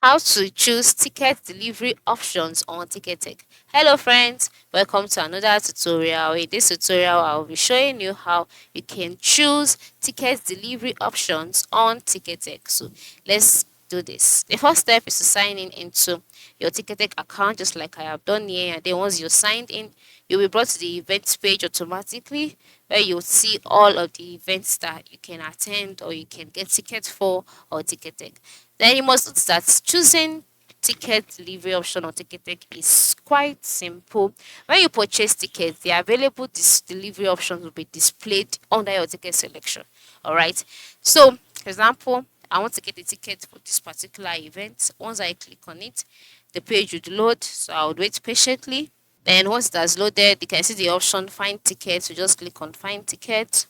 How to choose ticket delivery options on Ticketek. Hello friends, welcome to another tutorial. In this tutorial, I will be showing you how you can choose ticket delivery options on Ticketek. So let's do this. The first step is to sign in into your Ticketek account just like I have done here, and then once you're signed in, you'll be brought to the events page automatically where you'll see all of the events that you can attend or you can get tickets for or Ticketek. Then you must note that choosing ticket delivery option on Ticketek is quite simple. When you purchase tickets, the available delivery options will be displayed under your ticket selection. All right. So, for example, I want to get a ticket for this particular event. Once I click on it, the page would load. So I would wait patiently. Then once that's loaded, you can see the option find tickets. You just click on find ticket,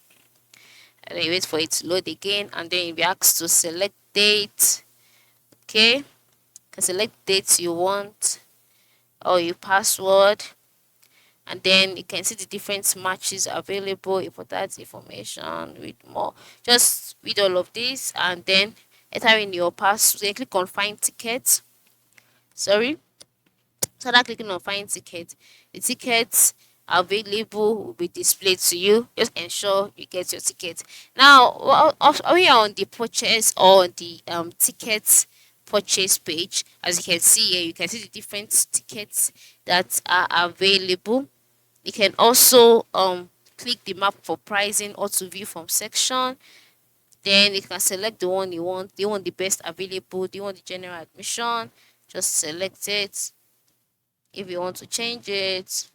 and then you wait for it to load again, and then you'll be asked to select date. Okay, you can select dates you want or your password, and then you can see the different matches available, important information, read more. Just read all of this and then enter in your password. Then click on find tickets. Sorry. So that clicking on find ticket, the tickets available will be displayed to you. Just ensure you get your ticket. Now, we are on the purchase or the tickets purchase page. As you can see here, you can see the different tickets that are available. You can also click the map for pricing or to view from section. Then you can select the one you want. Do you want the best available? Do you want the general admission? Just select it. If you want to change it,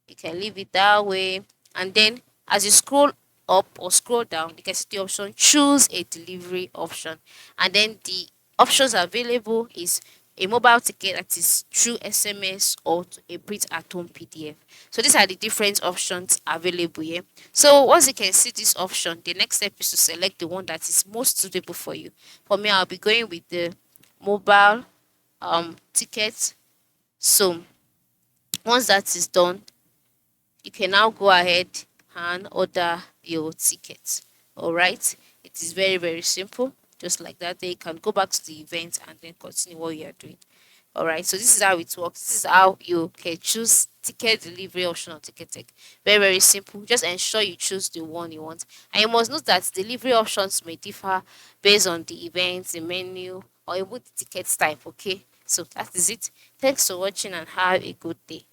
you can leave it that way. And then as you scroll up or scroll down, you can see the option choose a delivery option. And then the options available is a mobile ticket that is through SMS or a print at home PDF. So these are the different options available here. So once you can see this option, the next step is to select the one that is most suitable for you. For me, I'll be going with the mobile ticket. So once that is done, you can now go ahead and order your ticket. All right, it is very, very simple. Just like that, then you can go back to the event and then continue what you are doing. All right, so this is how it works. This is how you can choose ticket delivery option on Ticketek. Very, very simple. Just ensure you choose the one you want. And you must note that delivery options may differ based on the event, the menu, or even the ticket type. Okay, so that is it. Thanks for watching and have a good day.